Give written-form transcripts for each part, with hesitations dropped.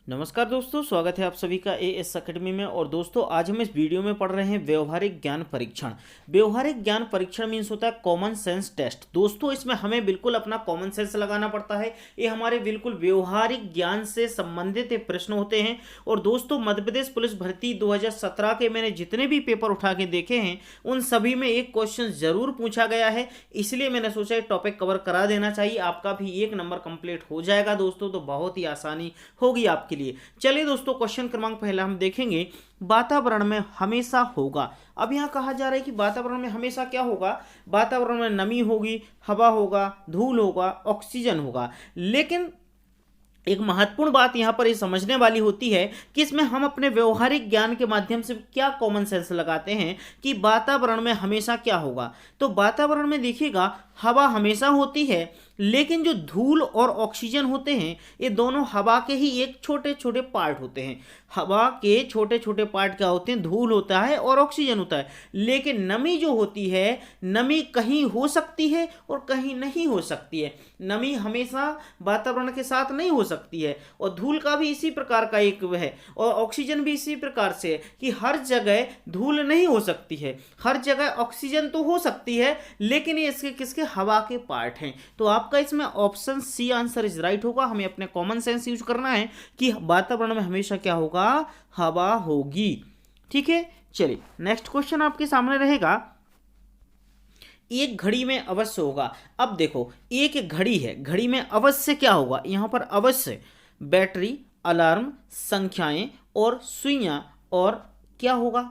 नमस्कार दोस्तों, स्वागत है आप सभी का एएस अकेडमी में। और दोस्तों, आज हम इस वीडियो में पढ़ रहे हैं व्यवहारिक ज्ञान परीक्षण। व्यवहारिक ज्ञान परीक्षण मीन्स होता है कॉमन सेंस टेस्ट। दोस्तों, इसमें हमें बिल्कुल अपना कॉमन सेंस लगाना पड़ता है। ये हमारे बिल्कुल व्यवहारिक ज्ञान से संबंधित ये प्रश्न होते हैं। और दोस्तों, मध्य प्रदेश पुलिस भर्ती 2017 के मैंने जितने भी पेपर उठा के देखे हैं उन सभी में एक क्वेश्चन जरूर पूछा गया है, इसलिए मैंने सोचा टॉपिक कवर करा देना चाहिए। आपका भी 1 नंबर कंप्लीट हो जाएगा दोस्तों, तो बहुत ही आसानी होगी आपके लिए। चलिए दोस्तों, क्वेश्चन क्रमांक पहला हम देखेंगे, वातावरण में हमेशा होगा। अब यहां कहा जा रहा है कि वातावरण में हमेशा क्या होगा। वातावरण में नमी होगी, हवा होगा, धूल होगा, ऑक्सीजन होगा। लेकिन एक महत्वपूर्ण बात यहां पर ये समझने वाली होती है कि इसमें हम अपने व्यवहारिक ज्ञान के माध्यम से क्या कॉमन सेंस लगाते हैं कि वातावरण में हमेशा क्या होगा। तो वातावरण में देखिएगा, हवा हमेशा होती है, लेकिन जो धूल और ऑक्सीजन होते हैं ये दोनों हवा के ही एक छोटे छोटे पार्ट होते हैं। हवा के छोटे छोटे पार्ट क्या होते हैं, धूल होता है और ऑक्सीजन होता है। लेकिन नमी जो होती है, नमी कहीं हो सकती है और कहीं नहीं हो सकती है। नमी हमेशा वातावरण के साथ नहीं हो सकती है। और धूल का भी इसी प्रकार का एक है, और ऑक्सीजन भी इसी प्रकार से है कि हर जगह धूल नहीं हो सकती है, हर जगह ऑक्सीजन तो हो सकती है, लेकिन ये इसके किसके, हवा के पार्ट हैं। तो आपका इसमें option C answer is right होगा। हमें अपने कॉमन सेंस यूज करना है कि वातावरण में हमेशा क्या होगा, हवा होगी। ठीक है, चलिए नेक्स्ट क्वेश्चन आपके सामने रहेगा, एक घड़ी में अवश्य होगा। अब देखो, एक घड़ी है, घड़ी में अवश्य क्या होगा, यहां पर अवश्य बैटरी, अलार्म, संख्याएं और सुइयां और क्या होगा।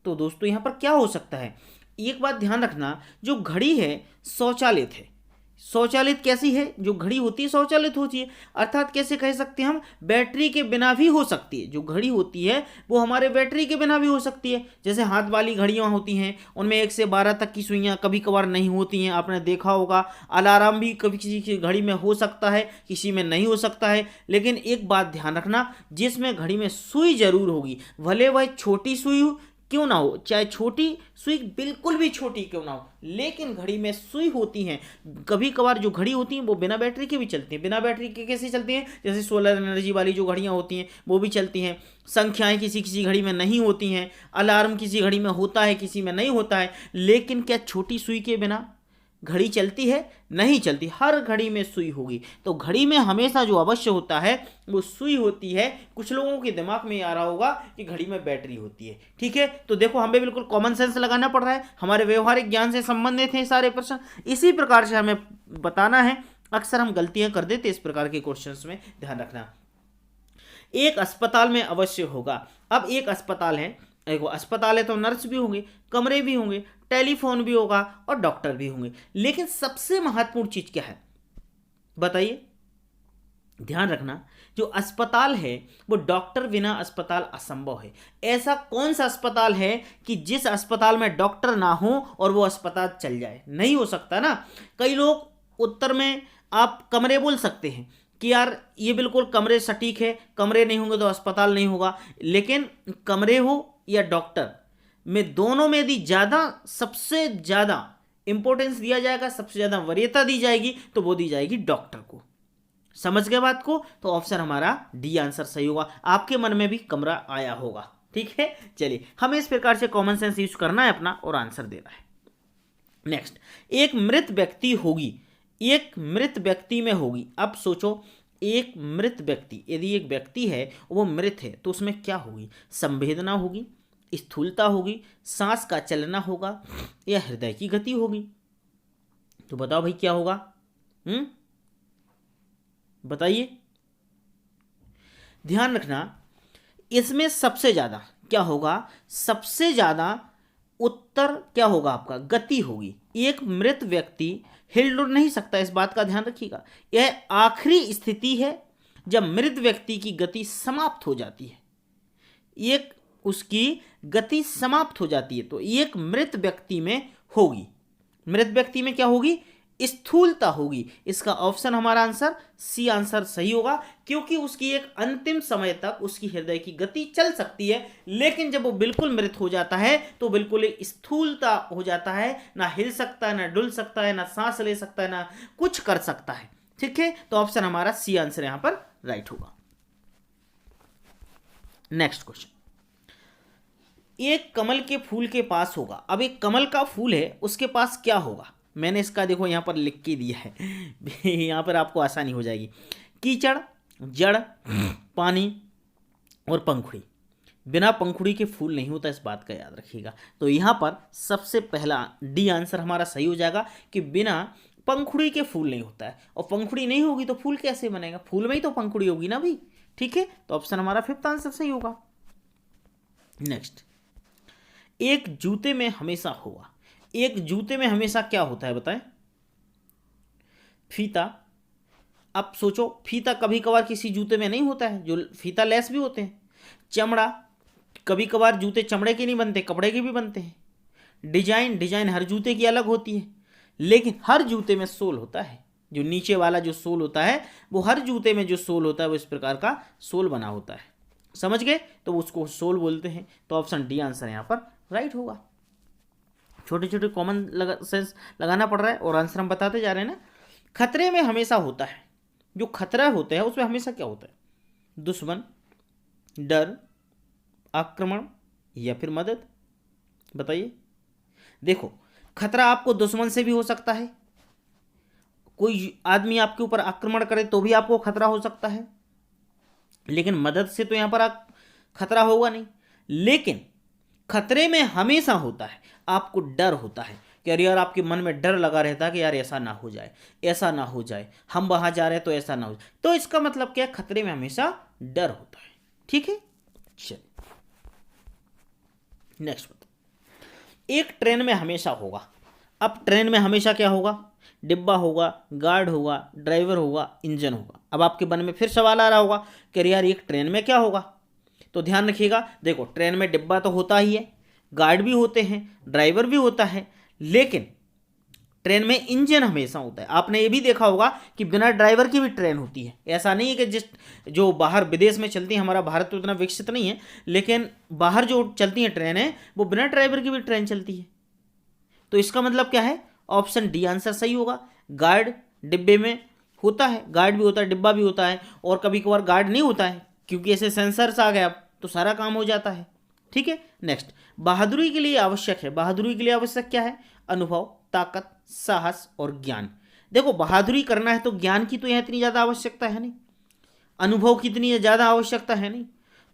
तो दोस्तों, यहां पर क्या हो सकता है, एक बात ध्यान रखना, जो घड़ी है स्वचालित है। स्वचालित कैसी है, जो घड़ी होती है स्वचालित होती है, अर्थात कैसे कह सकते हैं हम, बैटरी के बिना भी हो सकती है। जो घड़ी होती है वो हमारे बैटरी के बिना भी हो सकती है। जैसे हाथ वाली घड़ियां होती हैं, उनमें 1 से 12 तक की सुइयां कभी कभार नहीं होती हैं, आपने देखा होगा। अलार्म भी कभी किसी की घड़ी में हो सकता है, किसी में नहीं हो सकता है। लेकिन एक बात ध्यान रखना, जिसमें घड़ी में सुई जरूर होगी, भले वह छोटी सुई क्यों ना हो, चाहे छोटी सुई बिल्कुल भी छोटी क्यों ना हो, लेकिन घड़ी में सुई होती हैं। कभी कभार जो घड़ी होती हैं वो बिना बैटरी के भी चलती हैं। बिना बैटरी के कैसे चलती हैं, जैसे सोलर एनर्जी वाली जो घड़ियां होती हैं वो भी चलती हैं। संख्याएं किसी किसी घड़ी में नहीं होती हैं, अलार्म किसी घड़ी में होता है, किसी में नहीं होता है। लेकिन क्या छोटी सुई के बिना घड़ी चलती है, नहीं चलती, हर घड़ी में सुई होगी। तो घड़ी में हमेशा जो अवश्य होता है वो सुई होती है। कुछ लोगों के दिमाग में आ रहा होगा कि घड़ी में बैटरी होती है। ठीक है, तो देखो हमें बिल्कुल कॉमन सेंस लगाना पड़ रहा है, हमारे व्यवहारिक ज्ञान से संबंधित हैं सारे प्रश्न। इसी प्रकार से हमें बताना है। अक्सर हम गलतियां कर देते इस प्रकार के क्वेश्चंस में, ध्यान रखना। एक अस्पताल में अवश्य होगा। अब एक अस्पताल है, देखो अस्पताल है तो नर्स भी होंगे, कमरे भी होंगे, टेलीफोन भी होगा और डॉक्टर भी होंगे। लेकिन सबसे महत्वपूर्ण चीज क्या है बताइए, ध्यान रखना। जो अस्पताल है वो डॉक्टर बिना अस्पताल असंभव है। ऐसा कौन सा अस्पताल है कि जिस अस्पताल में डॉक्टर ना हो और वो अस्पताल चल जाए, नहीं हो सकता ना। कई लोग उत्तर में आप कमरे बोल सकते हैं कि यार ये बिल्कुल कमरे सटीक है, कमरे नहीं होंगे तो अस्पताल नहीं होगा। लेकिन कमरे हो या डॉक्टर में, दोनों में यदि ज़्यादा, सबसे ज़्यादा इंपॉर्टेंस दिया जाएगा, सबसे ज़्यादा वरीयता दी जाएगी, तो वो दी जाएगी डॉक्टर को। समझ गए बात को, तो ऑप्शन हमारा डी आंसर सही होगा। आपके मन में भी कमरा आया होगा। ठीक है, चलिए हमें इस प्रकार से कॉमन सेंस यूज करना है अपना और आंसर देना है। नेक्स्ट, एक मृत व्यक्ति होगी, एक मृत व्यक्ति में होगी। अब सोचो, एक मृत व्यक्ति, यदि एक व्यक्ति है वो मृत है तो उसमें क्या होगी, संवेदना होगी, स्थूलता होगी, सांस का चलना होगा या हृदय की गति होगी। तो बताओ भाई क्या होगा, बताइए। ध्यान रखना, इसमें सबसे ज्यादा क्या होगा, सबसे ज्यादा उत्तर क्या होगा आपका, गति होगी। एक मृत व्यक्ति हिलडुल नहीं सकता, इस बात का ध्यान रखिएगा। यह आखिरी स्थिति है जब मृत व्यक्ति की गति समाप्त हो जाती है, एक उसकी गति समाप्त हो जाती है। तो एक मृत व्यक्ति में होगी, मृत व्यक्ति में क्या होगी, स्थूलता होगी। इसका ऑप्शन हमारा आंसर सी आंसर सही होगा, क्योंकि उसकी एक अंतिम समय तक उसकी हृदय की गति चल सकती है। लेकिन जब वो बिल्कुल मृत हो जाता है तो बिल्कुल एक स्थूलता हो जाता है, ना हिल सकता है, ना डुल सकता है, ना सांस ले सकता है, ना कुछ कर सकता है। ठीक है, तो ऑप्शन हमारा सी आंसर यहां पर राइट होगा। नेक्स्ट क्वेश्चन, एक कमल के फूल के पास होगा। अब एक कमल का फूल है, उसके पास क्या होगा? मैंने इसका देखो यहाँ पर लिख के दिया है यहाँ पर आपको आसानी हो जाएगी। कीचड़, जड़, पानी और पंखुड़ी। बिना पंखुड़ी के फूल नहीं होता, इस बात का याद रखिएगा। तो यहाँ पर सबसे पहला डी आंसर हमारा सही हो जाएगा कि बिना पंखुड़ी के फूल नहीं होता है। और पंखुड़ी नहीं होगी तो फूल कैसे बनेगा? फूल में ही तो पंखुड़ी होगी ना भाई। ठीक है, तो ऑप्शन हमारा फिफ्थ आंसर सही होगा। नेक्स्ट, एक जूते में हमेशा होगा। एक जूते में हमेशा क्या होता है बताएं? फीता। अब सोचो, फीता कभी कभार किसी जूते में नहीं होता है, जो फीता लेस भी होते हैं। चमड़ा, कभी कभार जूते चमड़े के नहीं बनते, कपड़े के भी बनते हैं। डिजाइन, डिजाइन हर जूते की अलग होती है, लेकिन हर जूते में सोल होता है। जो नीचे वाला जो सोल होता है, वो हर जूते में जो सोल होता है वो इस प्रकार का सोल बना होता है। समझ गए? तो उसको सोल बोलते हैं। तो ऑप्शन डी आंसर यहाँ पर राइट होगा। छोटे छोटे कॉमन सेंस लगाना पड़ रहा है और आंसर हम बताते जा रहे हैं ना। खतरे में हमेशा होता है। जो खतरा होता है उसमें हमेशा क्या होता है? दुश्मन, डर, आक्रमण या फिर मदद। बताइए। देखो, खतरा आपको दुश्मन से भी हो सकता है, कोई आदमी आपके ऊपर आक्रमण करे तो भी आपको खतरा हो सकता है, लेकिन मदद से तो यहां पर खतरा होगा नहीं। लेकिन खतरे में हमेशा होता है, आपको डर होता है कि अरे यार, आपके मन में डर लगा रहता है कि यार ऐसा ना हो जाए, ऐसा ना हो जाए, हम वहां जा रहे हैं तो ऐसा ना हो जाए। तो इसका मतलब क्या है? खतरे में हमेशा डर होता है। ठीक है, चलिए नेक्स्ट बताओ। एक ट्रेन में हमेशा होगा। अब ट्रेन में हमेशा क्या होगा? डिब्बा होगा, गार्ड होगा, ड्राइवर होगा, इंजन होगा। अब आपके मन में फिर सवाल आ रहा होगा कि यार एक ट्रेन में क्या होगा? तो ध्यान रखिएगा। देखो, ट्रेन में डिब्बा तो होता ही है, गार्ड भी होते हैं, ड्राइवर भी होता है, लेकिन ट्रेन में इंजन हमेशा होता है। आपने ये भी देखा होगा कि बिना ड्राइवर की भी ट्रेन होती है। ऐसा नहीं है कि जो बाहर विदेश में चलती है, हमारा भारत तो उतना विकसित नहीं है, लेकिन बाहर जो चलती हैं ट्रेन है वो बिना ड्राइवर की भी ट्रेन चलती है। तो इसका मतलब क्या है? ऑप्शन डी आंसर सही होगा। गार्ड डिब्बे में होता है, गार्ड भी होता है, डिब्बा भी होता है, और कभी कभार गार्ड नहीं होता है क्योंकि ऐसे सेंसर्स आ गए अब तो सारा काम हो जाता है। ठीक है, नेक्स्ट, बहादुरी के लिए आवश्यक है। बहादुरी के लिए आवश्यक क्या है? अनुभव, ताकत, साहस और ज्ञान। देखो, बहादुरी करना है तो ज्ञान की तो यहाँ इतनी ज़्यादा आवश्यकता है नहीं, अनुभव की इतनी ज़्यादा आवश्यकता है नहीं,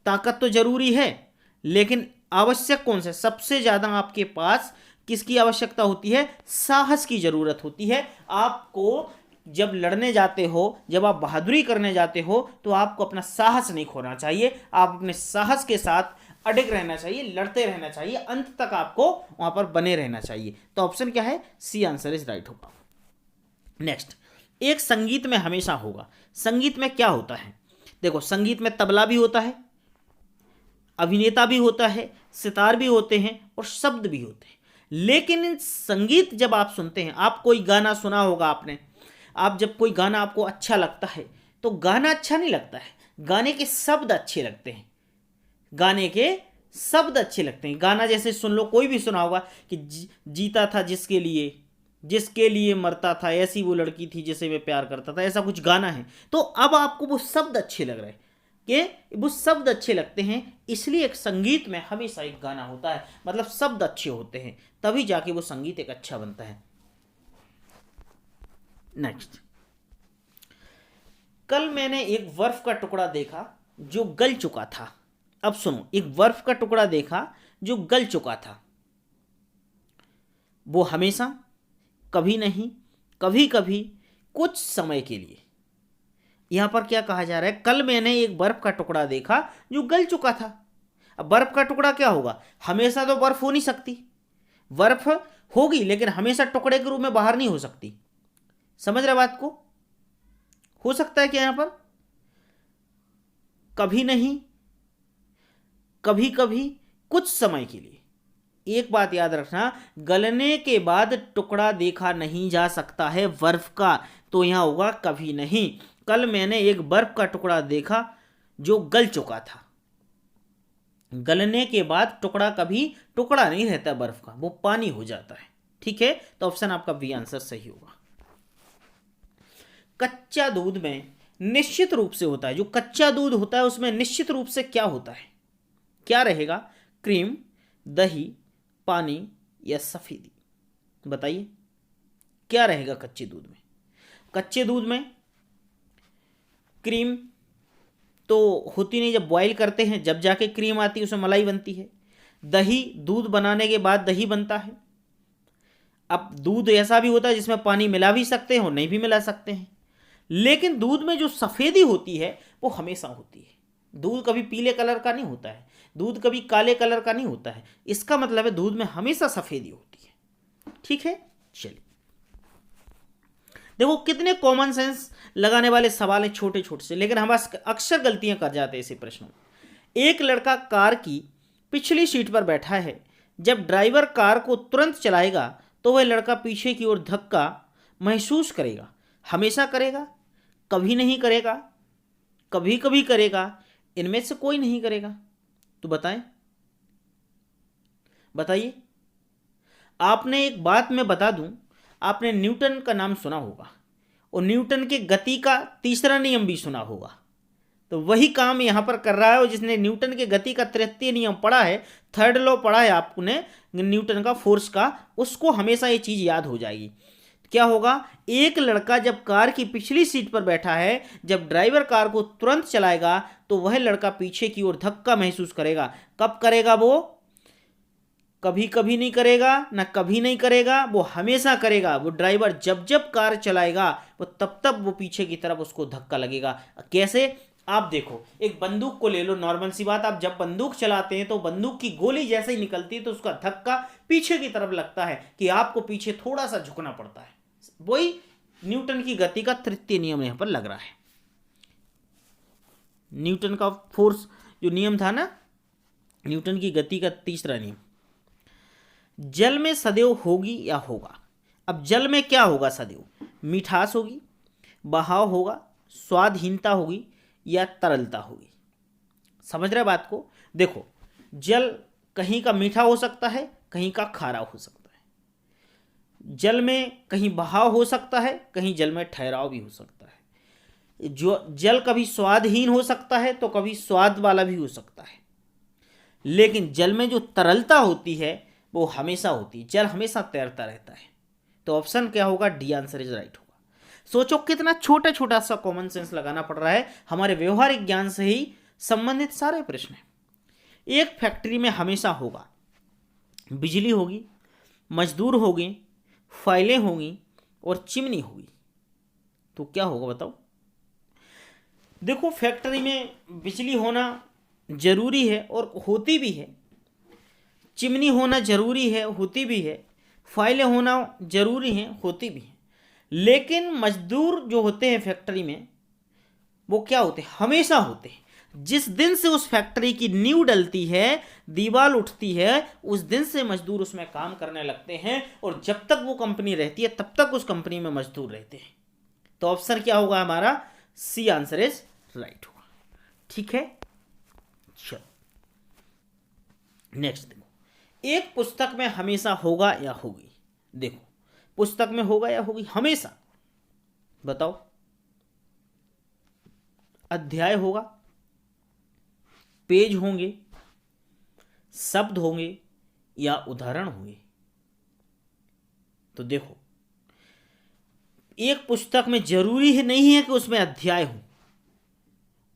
ताकत तो जरूरी है, लेकिन आवश्यक कौन से? सबसे ज़्यादा आपके पास किसकी आवश्यकता होती है? साहस की ज़रूरत होती है। आपको जब लड़ने जाते हो, जब आप बहादुरी करने जाते हो, तो आपको अपना साहस नहीं खोना चाहिए। आप अपने साहस के साथ अडिग रहना चाहिए, लड़ते रहना चाहिए, अंत तक आपको वहां पर बने रहना चाहिए। तो ऑप्शन क्या है? सी आंसर इज राइट होगा। नेक्स्ट, एक संगीत में हमेशा होगा। संगीत में क्या होता है? देखो, संगीत में तबला भी होता है, अभिनेता भी होता है, सितार भी होते हैं और शब्द भी होते हैं। लेकिन संगीत जब आप सुनते हैं, आप कोई गाना सुना होगा आपने, आप जब कोई गाना आपको अच्छा लगता है तो गाना अच्छा नहीं लगता है, गाने के शब्द अच्छे लगते हैं। गाने के शब्द अच्छे लगते हैं। गाना जैसे सुन लो, कोई भी सुना होगा कि जीता था जिसके लिए, जिसके लिए मरता था, ऐसी वो लड़की थी जिसे मैं प्यार करता था, ऐसा कुछ गाना है। तो अब आपको वो शब्द अच्छे लग रहे हैं, कि वो शब्द अच्छे लगते हैं, इसलिए एक संगीत में हमेशा एक गाना होता है, मतलब शब्द अच्छे होते हैं, तभी जाके वो संगीत एक अच्छा बनता है। नेक्स्ट, कल मैंने एक बर्फ का टुकड़ा देखा जो गल चुका था। अब सुनो, एक बर्फ का टुकड़ा देखा जो गल चुका था। वो हमेशा, कभी नहीं, कभी कभी, कुछ समय के लिए। यहां पर क्या कहा जा रहा है? कल मैंने एक बर्फ का टुकड़ा देखा जो गल चुका था। अब बर्फ का टुकड़ा क्या होगा? हमेशा तो बर्फ हो नहीं सकती, बर्फ होगी लेकिन हमेशा टुकड़े के रूप में बाहर नहीं हो सकती। समझ रहे बात को? हो सकता है कि यहां पर कभी नहीं, कभी कभी, कुछ समय के लिए। एक बात याद रखना, गलने के बाद टुकड़ा देखा नहीं जा सकता है बर्फ का, तो यहां होगा कभी नहीं। कल मैंने एक बर्फ का टुकड़ा देखा जो गल चुका था। गलने के बाद टुकड़ा कभी टुकड़ा नहीं रहता बर्फ का, वो पानी हो जाता है। ठीक है, तो ऑप्शन आपका बी आंसर सही होगा। कच्चा दूध में निश्चित रूप से होता है, जो कच्चा दूध होता है उसमें निश्चित रूप से क्या होता है? क्या रहेगा? क्रीम, दही, पानी या सफेदी? बताइए क्या रहेगा कच्चे दूध में? कच्चे दूध में क्रीम तो होती नहीं, जब बॉईल करते हैं जब जाके क्रीम आती है, उसमें मलाई बनती है। दही, दूध बनाने के बाद दही बनता है। अब दूध ऐसा भी होता है जिसमें पानी मिला भी सकते हैं और नहीं भी मिला सकते हैं। लेकिन दूध में जो सफ़ेदी होती है वो हमेशा होती है। दूध कभी पीले कलर का नहीं होता है, दूध कभी काले कलर का नहीं होता है। इसका मतलब है दूध में हमेशा सफ़ेदी होती है। ठीक है, चलिए देखो कितने कॉमन सेंस लगाने वाले सवाल हैं, छोटे छोटे से, लेकिन हम अक्सर गलतियां कर जाते हैं ऐसे प्रश्नों में। एक लड़का कार की पिछली सीट पर बैठा है। जब ड्राइवर कार को तुरंत चलाएगा तो वह लड़का पीछे की ओर धक्का महसूस करेगा। हमेशा करेगा, कभी नहीं करेगा, कभी कभी करेगा, इनमें से कोई नहीं करेगा? तो बताएं, बताइए। आपने एक बात मैं बता दूं, आपने न्यूटन का नाम सुना होगा और न्यूटन के गति का तीसरा नियम भी सुना होगा। तो वही काम यहां पर कर रहा है, और जिसने न्यूटन के गति का तृतीय नियम पढ़ा है, थर्ड लॉ पढ़ा है आपने न्यूटन का फोर्स का, उसको हमेशा ये चीज याद हो जाएगी। क्या होगा? एक लड़का जब कार की पिछली सीट पर बैठा है, जब ड्राइवर कार को तुरंत चलाएगा तो वह लड़का पीछे की ओर धक्का महसूस करेगा। कब करेगा वो? कभी कभी नहीं करेगा, ना कभी नहीं करेगा, वो हमेशा करेगा। वो ड्राइवर जब जब कार चलाएगा वो तब तब वो पीछे की तरफ उसको धक्का लगेगा। कैसे? आप देखो, एक बंदूक को ले लो, नॉर्मल सी बात, आप जब बंदूक चलाते हैं तो बंदूक की गोली जैसे ही निकलती है तो उसका धक्का पीछे की तरफ लगता है कि आपको पीछे थोड़ा सा झुकना पड़ता है। वही न्यूटन की गति का तृतीय नियम यहां पर लग रहा है। न्यूटन का फोर्स जो नियम था ना, न्यूटन की गति का तीसरा नियम। जल में सदैव होगी या होगा? अब जल में क्या होगा सदैव? मिठास होगी, बहाव होगा, स्वादहीनता होगी या तरलता होगी? समझ रहे बात को? देखो, जल कहीं का मीठा हो सकता है, कहीं का खारा हो सकता है। जल में कहीं बहाव हो सकता है, कहीं जल में ठहराव भी हो सकता है। जो जल कभी स्वादहीन हो सकता है तो कभी स्वाद वाला भी हो सकता है। लेकिन जल में जो तरलता होती है वो हमेशा होती है। जल हमेशा तैरता रहता है। तो ऑप्शन क्या होगा? डी आंसर इज राइट होगा। सोचो कितना छोटा छोटा सा कॉमन सेंस लगाना पड़ रहा है। हमारे व्यवहारिक ज्ञान से ही संबंधित सारे प्रश्न हैं। एक फैक्ट्री में हमेशा होगा बिजली होगी, मजदूर होंगे, फाइलें होंगी और चिमनी होगी। तो क्या होगा बताओ? देखो, फैक्ट्री में बिजली होना जरूरी है और होती भी है, चिमनी होना जरूरी है, होती भी है, फाइलें होना जरूरी हैं, होती भी हैं। लेकिन मजदूर जो होते हैं फैक्ट्री में वो क्या होते हैं? हमेशा होते हैं। जिस दिन से उस फैक्ट्री की नींव डलती है, दीवार उठती है, उस दिन से मजदूर उसमें काम करने लगते हैं और जब तक वो कंपनी रहती है तब तक उस कंपनी में मजदूर रहते हैं। तो ऑप्शन क्या होगा हमारा? सी आंसर इज राइट होगा। ठीक है, चलो नेक्स्ट देखो, एक पुस्तक में हमेशा होगा या होगी? देखो, पुस्तक में होगा या होगी? हमेशा। बताओ, अध्याय होगा, पेज होंगे, शब्द होंगे या उदाहरण होंगे? तो देखो, एक पुस्तक में जरूरी है नहीं है कि उसमें अध्याय हो,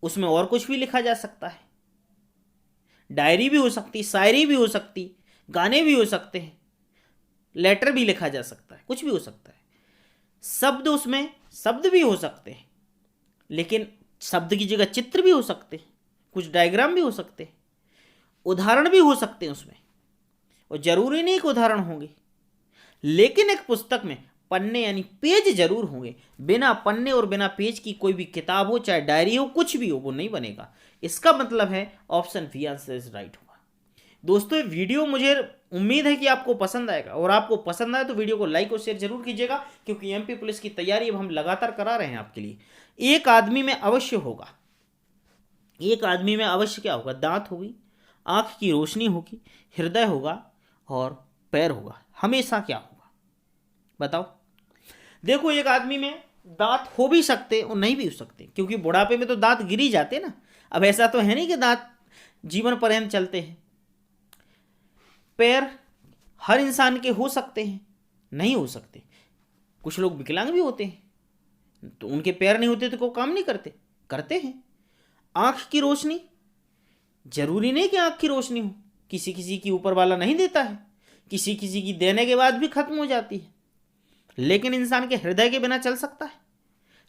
उसमें और कुछ भी लिखा जा सकता है। डायरी भी हो सकती, शायरी भी हो सकती, गाने भी हो सकते हैं, लेटर भी लिखा जा सकता है, कुछ भी हो सकता है। शब्द, उसमें शब्द भी हो सकते हैं, लेकिन शब्द की जगह चित्र भी हो सकते हैं, कुछ डायग्राम भी हो सकते हैं, उदाहरण भी हो सकते हैं उसमें, और जरूरी नहीं कि उदाहरण होंगे। लेकिन एक पुस्तक में पन्ने यानी पेज जरूर होंगे। बिना पन्ने और बिना पेज की कोई भी किताब हो, चाहे डायरी हो, कुछ भी हो, वो नहीं बनेगा। इसका मतलब है option B answer is right होगा। दोस्तों, ये वीडियो मुझे उम्मीद है कि आपको पसंद आएगा, और आपको पसंद आए तो वीडियो को लाइक और शेयर जरूर कीजिएगा, क्योंकि एमपी पुलिस की तैयारी अब हम लगातार करा रहे हैं आपके लिए। एक आदमी में अवश्य होगा, एक आदमी में अवश्य क्या होगा? दांत होगी, आंख की रोशनी होगी, हृदय होगा और पैर होगा। हमेशा क्या होगा बताओ? देखो, एक आदमी में दांत हो भी सकते और नहीं भी हो सकते, क्योंकि बुढ़ापे में तो दांत गिर ही जाते ना। अब ऐसा तो है नहीं कि दांत जीवन पर्यंत चलते हैं। पैर हर इंसान के हो सकते हैं? नहीं हो सकते। कुछ लोग विकलांग भी होते हैं, तो उनके पैर नहीं होते तो वो काम नहीं करते? करते हैं। आंख की रोशनी, जरूरी नहीं कि आंख की रोशनी हो, किसी किसी की ऊपर वाला नहीं देता है, किसी किसी की देने के बाद भी खत्म हो जाती है। लेकिन इंसान के हृदय के बिना चल सकता है?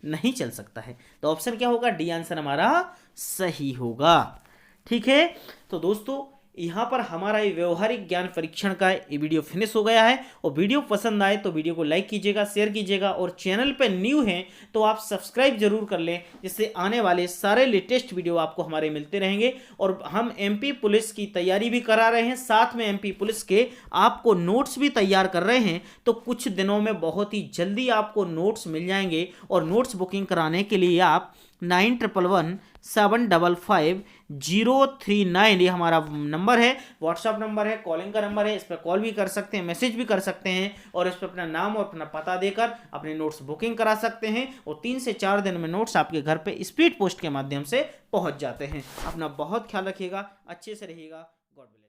नहीं चल सकता है। तो ऑप्शन क्या होगा? डी आंसर हमारा सही होगा। ठीक है, तो दोस्तों यहाँ पर हमारा ये व्यवहारिक ज्ञान परीक्षण का ये वीडियो फिनिश हो गया है। और वीडियो पसंद आए तो वीडियो को लाइक कीजिएगा, शेयर कीजिएगा, और चैनल पे न्यू हैं तो आप सब्सक्राइब जरूर कर लें, जिससे आने वाले सारे लेटेस्ट वीडियो आपको हमारे मिलते रहेंगे। और हम एमपी पुलिस की तैयारी भी करा रहे हैं, साथ में एमपी पुलिस के आपको नोट्स भी तैयार कर रहे हैं। तो कुछ दिनों में बहुत ही जल्दी आपको नोट्स मिल जाएंगे। और नोट्स बुकिंग कराने के लिए आप 9111755039 ये हमारा नंबर है, व्हाट्सअप नंबर है, कॉलिंग का नंबर है। इस पर कॉल भी कर सकते हैं, मैसेज भी कर सकते हैं, और इस पर अपना नाम और अपना पता देकर अपने नोट्स बुकिंग करा सकते हैं। और 3 से 4 दिन में नोट्स आपके घर पे स्पीड पोस्ट के माध्यम से पहुंच जाते हैं। अपना बहुत ख्याल रखिएगा, अच्छे से रहिएगा। God bless.